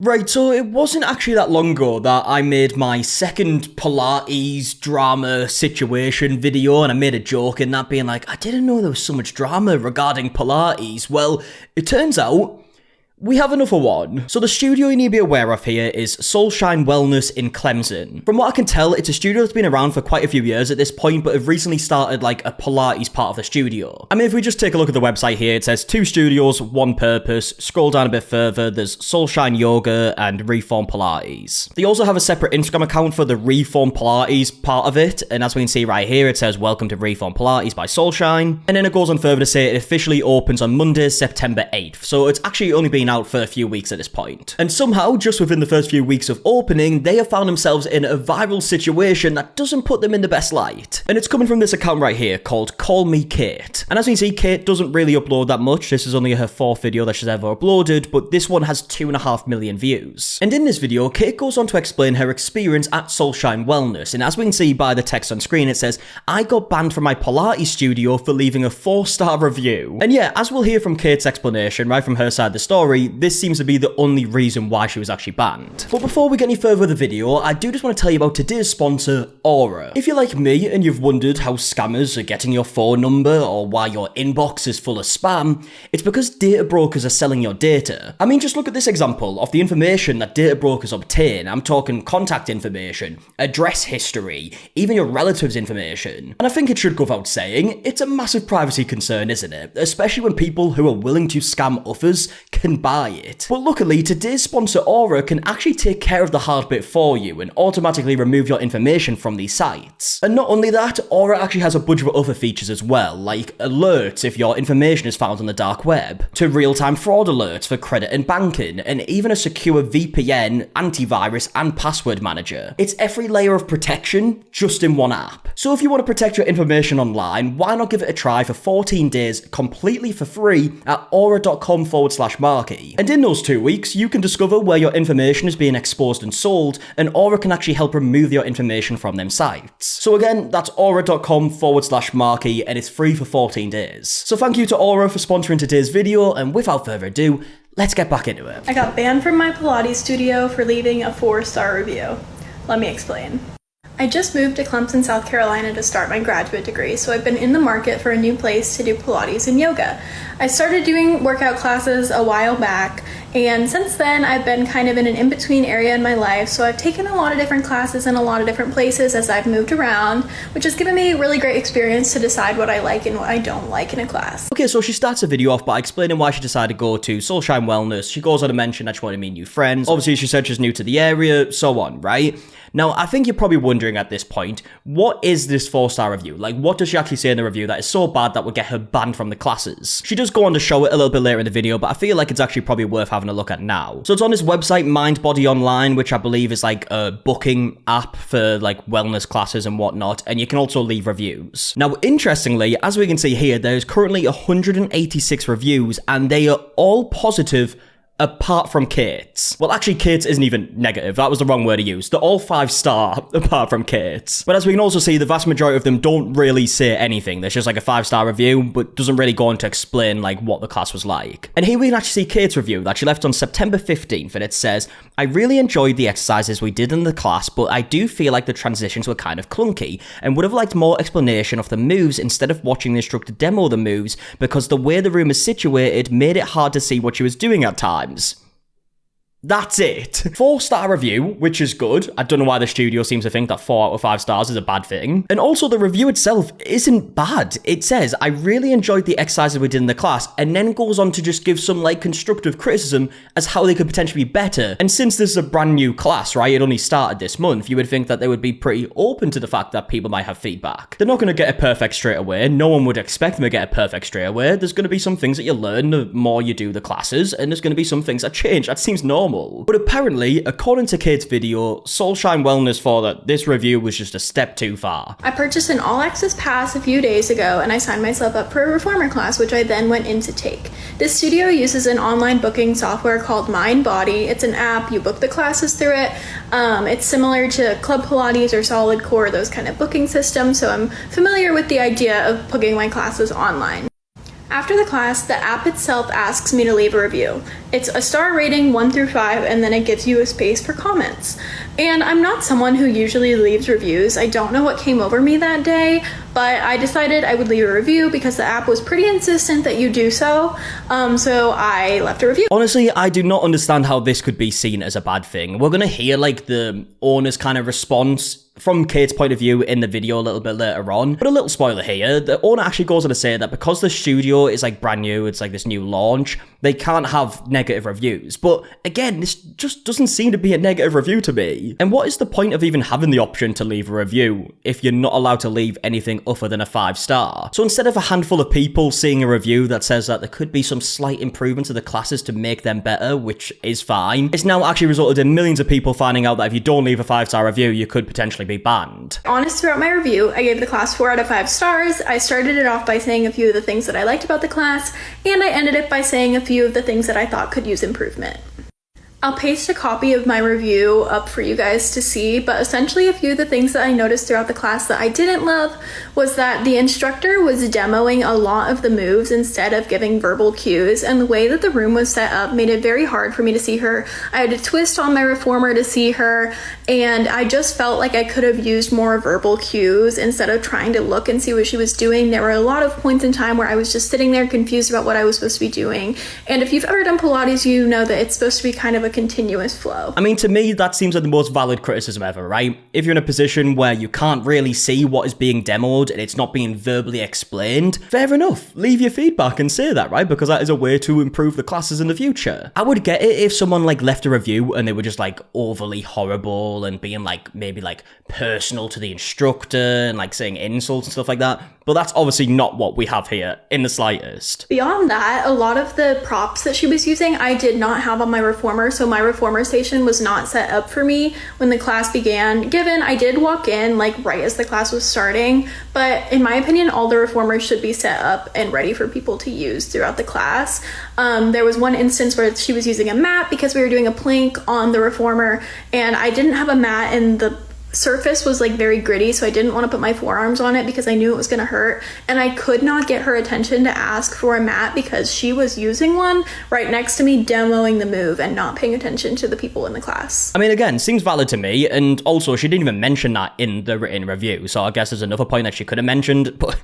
Right, so it wasn't actually that long ago that I made my second Pilates drama situation video, and I made a joke in that being like, I didn't know there was so much drama regarding Pilates. Well, it turns out we have another one. So the studio you need to be aware of here is Soulshine Wellness in Clemson. From what I can tell, it's a studio that's been around for quite a few years at this point, but have recently started like a Pilates part of the studio. I mean, if we just take a look at the website here, it says 2 studios, 1 purpose. Scroll down a bit further, there's Soulshine Yoga and Reform Pilates. They also have a separate Instagram account for the Reform Pilates part of it, and as we can see right here, it says welcome to Reform Pilates by Soulshine. And then it goes on further to say it officially opens on Monday, September 8th. So it's actually only been out for a few weeks at this point. And somehow, just within the first few weeks of opening, they have found themselves in a viral situation that doesn't put them in the best light. And it's coming from this account right here called Call Me Kate. And as we can see, Kate doesn't really upload that much. This is only her 4th video that she's ever uploaded, but this one has 2.5 million views. And in this video, Kate goes on to explain her experience at Soulshine Wellness. And as we can see by the text on screen, it says, I got banned from my Pilates studio for leaving a 4-star review. And yeah, as we'll hear from Kate's explanation, right from her side of the story, this seems to be the only reason why she was actually banned. But before we get any further with the video, I do just want to tell you about today's sponsor, Aura. If you're like me and you've wondered how scammers are getting your phone number or why your inbox is full of spam, it's because data brokers are selling your data. I mean, just look at this example of the information that data brokers obtain. I'm talking contact information, address history, even your relatives' information. And I think it should go without saying, it's a massive privacy concern, isn't it? Especially when people who are willing to scam others can buy it. But luckily, today's sponsor Aura can actually take care of the hard bit for you and automatically remove your information from these sites. And not only that, Aura actually has a bunch of other features as well, like alerts if your information is found on the dark web, to real-time fraud alerts for credit and banking, and even a secure VPN, antivirus, and password manager. It's every layer of protection just in one app. So if you want to protect your information online, why not give it a try for 14 days completely for free at aura.com/markie. And in those 2 weeks, you can discover where your information is being exposed and sold, and Aura can actually help remove your information from them sites. So again, that's aura.com/markie, and it's free for 14 days. So thank you to Aura for sponsoring today's video, and without further ado, let's get back into it. I got banned from my Pilates studio for leaving a 4-star review. Let me explain. I just moved to Clemson, South Carolina to start my graduate degree, so I've been in the market for a new place to do Pilates and yoga. I started doing workout classes a while back, and since then I've been kind of in an in-between area in my life, so I've taken a lot of different classes in a lot of different places as I've moved around, which has given me a really great experience to decide what I like and what I don't like in a class. Okay, so she starts the video off by explaining why she decided to go to Soulshine Wellness. She goes on to mention that she wanted to meet new friends. Obviously, she said she's new to the area, so on, right? Now, I think you're probably wondering at this point, what is this 4-star review? Like, what does she actually say in the review that is so bad that would get her banned from the classes? She does go on to show it a little bit later in the video, but I feel like it's actually probably worth having a look at now. So it's on this website, Mind Body Online, which I believe is like a booking app for like wellness classes and whatnot, and you can also leave reviews. Now, interestingly, as we can see here, there's currently 186 reviews, and they are all positive apart from Kate's. Well, actually, Kate's isn't even negative. That was the wrong word to use. They're all 5-star apart from Kate's. But as we can also see, the vast majority of them don't really say anything. There's just like a 5-star review, but doesn't really go on to explain like what the class was like. And here we can actually see Kate's review that she left on September 15th, and it says, I really enjoyed the exercises we did in the class, but I do feel like the transitions were kind of clunky and would have liked more explanation of the moves instead of watching the instructor demo the moves, because the way the room is situated made it hard to see what she was doing at times. That's it. 4-star review, which is good. I don't know why the studio seems to think that 4 out of 5 stars is a bad thing. And also the review itself isn't bad. It says, I really enjoyed the exercises we did in the class, and then goes on to just give some like constructive criticism as how they could potentially be better. And since this is a brand new class, right, it only started this month, you would think that they would be pretty open to the fact that people might have feedback. They're not going to get it perfect straight away. No one would expect them to get it perfect straight away. There's going to be some things that you learn the more you do the classes, and there's going to be some things that change. That seems normal. But apparently, according to Kate's video, Soulshine Wellness thought that this review was just a step too far. I purchased an all-access pass a few days ago, and I signed myself up for a reformer class, which I then went in to take. This studio uses an online booking software called Mind Body. It's an app, you book the classes through it. It's similar to Club Pilates or Solid Core, those kind of booking systems, so I'm familiar with the idea of booking my classes online. After the class, the app itself asks me to leave a review. It's a star rating 1 through 5, and then it gives you a space for comments. And I'm not someone who usually leaves reviews. I don't know what came over me that day, but I decided I would leave a review because the app was pretty insistent that you do so. So I left a review. Honestly, I do not understand how this could be seen as a bad thing. We're gonna hear like the owner's kind of response from Kate's point of view in the video a little bit later on. But a little spoiler here, the owner actually goes on to say that because the studio is like brand new, it's like this new launch, they can't have negative reviews. But again, this just doesn't seem to be a negative review to me. And what is the point of even having the option to leave a review if you're not allowed to leave anything other than a 5-star? So instead of a handful of people seeing a review that says that there could be some slight improvement to the classes to make them better, which is fine, it's now actually resulted in millions of people finding out that if you don't leave a 5-star review, you could potentially be banned. Honest throughout my review, I gave the class 4 out of 5 stars. I started it off by saying a few of the things that I liked about the class, and I ended it by saying a few of the things that I thought could use improvement. I'll paste a copy of my review up for you guys to see, but essentially a few of the things that I noticed throughout the class that I didn't love was that the instructor was demoing a lot of the moves instead of giving verbal cues, and the way that the room was set up made it very hard for me to see her. I had to twist on my reformer to see her, and I just felt like I could have used more verbal cues instead of trying to look and see what she was doing. There were a lot of points in time where I was just sitting there confused about what I was supposed to be doing, and if you've ever done Pilates, you know that it's supposed to be kind of a continuous flow. I mean, to me, that seems like the most valid criticism ever, right? If you're in a position where you can't really see what is being demoed and it's not being verbally explained, fair enough. Leave your feedback and say that, right? Because that is a way to improve the classes in the future. I would get it if someone like left a review and they were just like overly horrible and being like maybe like personal to the instructor and like saying insults and stuff like that. But that's obviously not what we have here in the slightest. Beyond that, a lot of the props that she was using, I did not have on my reformer, so my reformer station was not set up for me when the class began. Given I did walk in like right as the class was starting, but in my opinion, all the reformers should be set up and ready for people to use throughout the class. There was one instance where she was using a mat because we were doing a plank on the reformer, and I didn't have a mat, and the surface was like very gritty, so I didn't want to put my forearms on it because I knew it was going to hurt, and I could not get her attention to ask for a mat because she was using one right next to me demoing the move and not paying attention to the people in the class. I mean, again, seems valid to me, and also she didn't even mention that in the written review, so I guess there's another point that she could have mentioned, but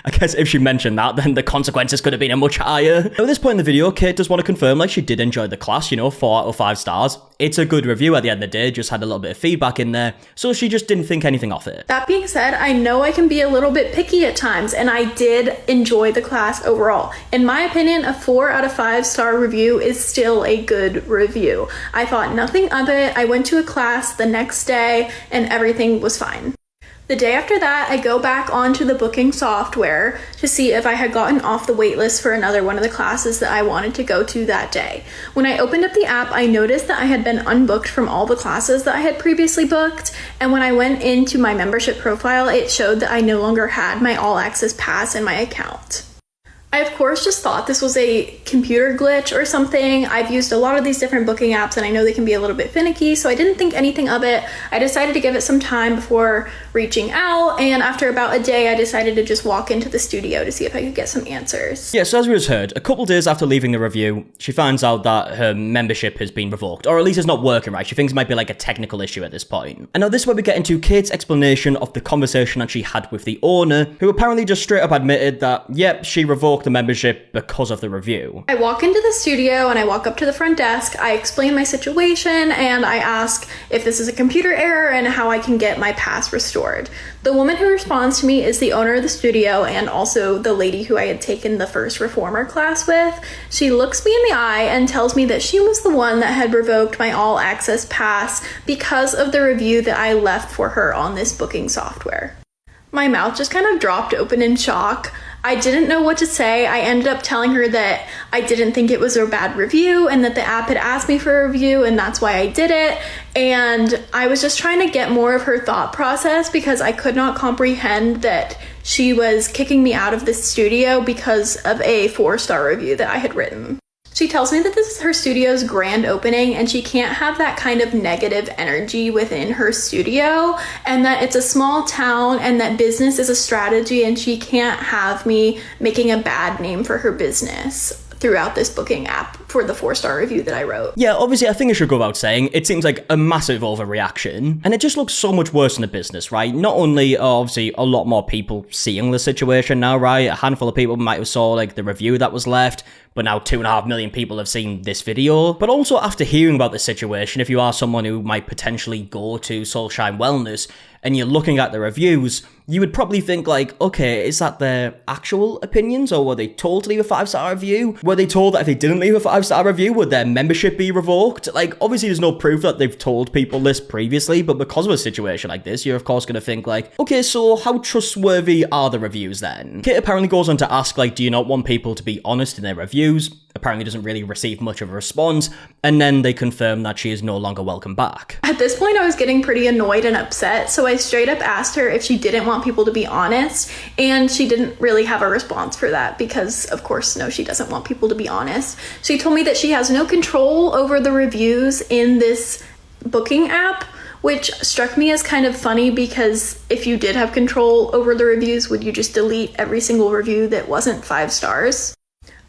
I guess if she mentioned that, then the consequences could have been much higher. Now, at this point in the video, Kate does want to confirm like she did enjoy the class, 4 out of 5 stars. It's a good review at the end of the day, just had a little bit of feedback in there, so she just didn't think anything of it. That being said, I know I can be a little bit picky at times, and I did enjoy the class overall. In my opinion, a 4 out of 5 star review is still a good review. I thought nothing of it. I went to a class the next day and everything was fine. The day after that, I go back onto the booking software to see if I had gotten off the wait list for another one of the classes that I wanted to go to that day. When I opened up the app, I noticed that I had been unbooked from all the classes that I had previously booked, and when I went into my membership profile, it showed that I no longer had my all access pass in my account. I, of course, just thought this was a computer glitch or something. I've used a lot of these different booking apps and I know they can be a little bit finicky, so I didn't think anything of it. I decided to give it some time before reaching out, and after about a day, I decided to just walk into the studio to see if I could get some answers. Yeah, so as we just heard, a couple days after leaving the review, she finds out that her membership has been revoked, or at least it's not working right. She thinks it might be like a technical issue at this point. And now this is where we get into Kate's explanation of the conversation that she had with the owner, who apparently just straight up admitted that, yep, she revoked the membership because of the review. I walk into the studio and I walk up to the front desk, I explain my situation, and I ask if this is a computer error and how I can get my pass restored. The woman who responds to me is the owner of the studio and also the lady who I had taken the first reformer class with. She looks me in the eye and tells me that she was the one that had revoked my all access pass because of the review that I left for her on this booking software. My mouth just kind of dropped open in shock. I didn't know what to say. I ended up telling her that I didn't think it was a bad review and that the app had asked me for a review and that's why I did it. And I was just trying to get more of her thought process because I could not comprehend that she was kicking me out of the studio because of a 4-star review that I had written. She tells me that this is her studio's grand opening and she can't have that kind of negative energy within her studio, and that it's a small town and that business is a strategy and she can't have me making a bad name for her business throughout this booking app for the 4-star review that I wrote. Yeah, obviously, I think I should go without saying, it seems like a massive overreaction, and it just looks so much worse in the business, right? Not only are obviously a lot more people seeing the situation now, right? A handful of people might have saw like the review that was left, but now 2.5 million people have seen this video. But also after hearing about the situation, if you are someone who might potentially go to Soulshine Wellness and you're looking at the reviews, you would probably think like, okay, is that their actual opinions, or were they told to leave a 5-star review? Were they told that if they didn't leave a 5-star review, would their membership be revoked? Like, obviously there's no proof that they've told people this previously, but because of a situation like this, you're of course going to think like, okay, so how trustworthy are the reviews then? Kit apparently goes on to ask like, do you not want people to be honest in their reviews? Apparently doesn't really receive much of a response, and then they confirm that she is no longer welcome back. At this point, I was getting pretty annoyed and upset, so I straight up asked her if she didn't want people to be honest, and she didn't really have a response for that because, of course, no, she doesn't want people to be honest. She told me that she has no control over the reviews in this booking app, which struck me as kind of funny because if you did have control over the reviews, would you just delete every single review that wasn't 5 stars?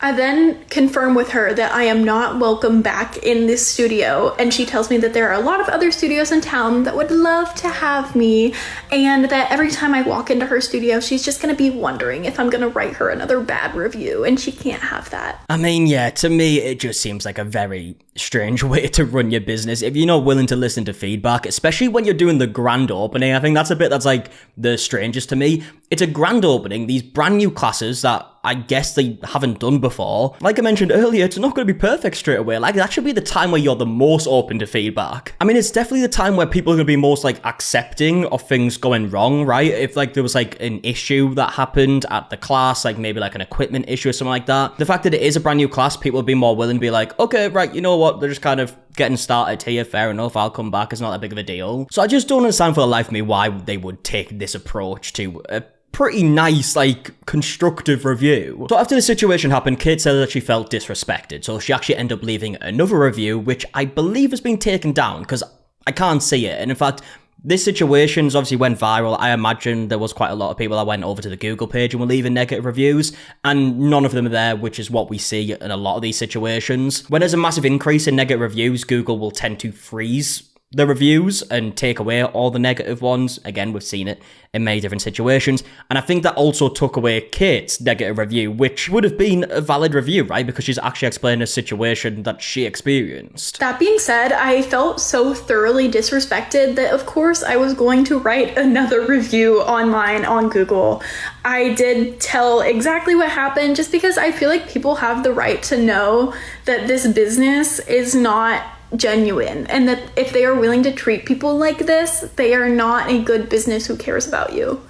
I then confirm with her that I am not welcome back in this studio, and she tells me that there are a lot of other studios in town that would love to have me, and that every time I walk into her studio, she's just gonna be wondering if I'm gonna write her another bad review, and she can't have that. I mean, yeah, to me, it just seems like a very strange way to run your business if you're not willing to listen to feedback, especially when you're doing the grand opening. I think that's a bit that's like the strangest to me. It's a grand opening, these brand new classes that I guess they haven't done before. Like I mentioned earlier, it's not going to be perfect straight away. Like, that should be the time where you're the most open to feedback. I mean, it's definitely the time where people are going to be most like accepting of things going wrong, right? If like there was like an issue that happened at the class, like maybe like an equipment issue or something like that, the fact that it is a brand new class, people will be more willing to be like, okay, right, you know what, they're just kind of getting started here, fair enough, I'll come back, it's not that big of a deal. So I just don't understand for the life of me why they would take this approach to a pretty nice, like, constructive review. So after the situation happened, Kate said that she felt disrespected, so she actually ended up leaving another review, which I believe has been taken down, because I can't see it. And in fact, this situation's obviously went viral. I imagine there was quite a lot of people that went over to the Google page and were leaving negative reviews, and none of them are there, which is what we see in a lot of these situations. When there's a massive increase in negative reviews, Google will tend to freeze the reviews and take away all the negative ones. Again, we've seen it in many different situations. And I think that also took away Kate's negative review, which would have been a valid review, right? Because she's actually explained a situation that she experienced. That being said, I felt so thoroughly disrespected that of course I was going to write another review online on Google. I did tell exactly what happened just because I feel like people have the right to know that this business is not genuine, and that if they are willing to treat people like this, they are not a good business who cares about you.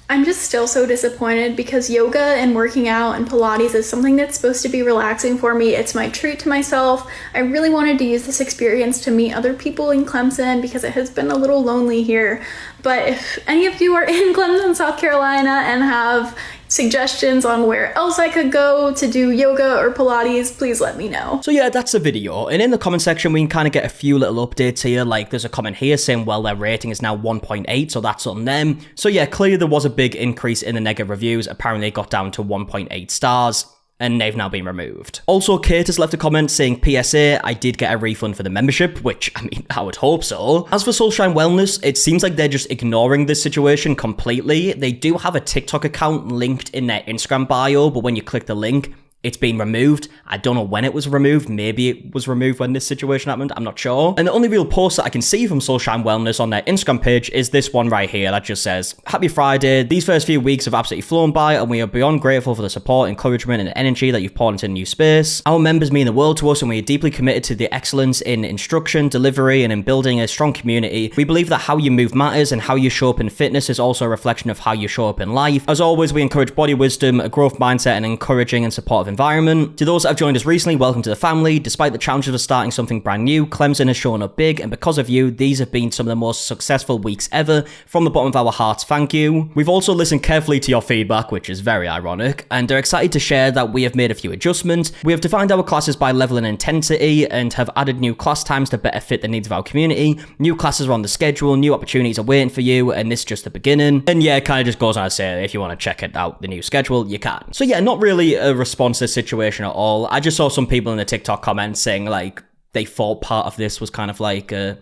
I'm just still so disappointed because yoga and working out and Pilates is something that's supposed to be relaxing for me. It's my treat to myself. I really wanted to use this experience to meet other people in Clemson because it has been a little lonely here. But if any of you are in Clemson, South Carolina and have suggestions on where else I could go to do yoga or Pilates, please let me know. So yeah, that's the video. And in the comment section, we can kind of get a few little updates here. Like there's a comment here saying, well, their rating is now 1.8, so that's on them. So yeah, clearly there was a big increase in the negative reviews. Apparently it got down to 1.8 stars. And they've now been removed. Also, Kate has left a comment saying, PSA, I did get a refund for the membership, which, I mean, I would hope so. As for Soulshine Wellness, it seems like they're just ignoring this situation completely. They do have a TikTok account linked in their Instagram bio, but when you click the link, it's been removed. I don't know when it was removed. Maybe it was removed when this situation happened. I'm not sure. And the only real post that I can see from Soulshine Wellness on their Instagram page is this one right here that just says, Happy Friday. These first few weeks have absolutely flown by and we are beyond grateful for the support, encouragement and energy that you've poured into the new space. Our members mean the world to us and we are deeply committed to the excellence in instruction, delivery and in building a strong community. We believe that how you move matters and how you show up in fitness is also a reflection of how you show up in life. As always, we encourage body wisdom, a growth mindset and encouraging and supportive environment. To those that have joined us recently, welcome to the family. Despite the challenges of starting something brand new, Clemson has shown up big, and because of you, these have been some of the most successful weeks ever. From the bottom of our hearts, thank you. We've also listened carefully to your feedback, which is very ironic, and are excited to share that we have made a few adjustments. We have defined our classes by level and intensity, and have added new class times to better fit the needs of our community. New classes are on the schedule, new opportunities are waiting for you, and this is just the beginning. And yeah, it kind of just goes on to say, if you want to check it out, the new schedule, you can. So yeah, not really a response to this situation at all. I just saw some people in the TikTok comments saying like they thought part of this was kind of like a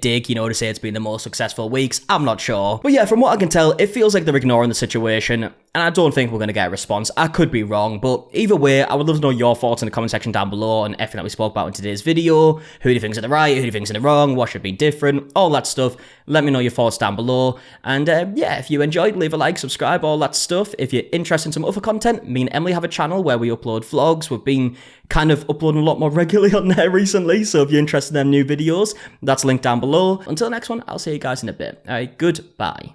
dig, you know, to say it's been the most successful weeks. I'm not sure. But yeah, from what I can tell, it feels like they're ignoring the situation, and I don't think we're going to get a response. I could be wrong, but either way, I would love to know your thoughts in the comment section down below on everything that we spoke about in today's video. Who do you think's in the right? Who do you think's in the wrong? What should be different? All that stuff. Let me know your thoughts down below. And yeah, if you enjoyed, leave a like, subscribe, all that stuff. If you're interested in some other content, me and Emily have a channel where we upload vlogs. We've been kind of uploading a lot more regularly on there recently, so if you're interested in them new videos, that's linked down below. Until the next one, I'll see you guys in a bit. Alright, goodbye.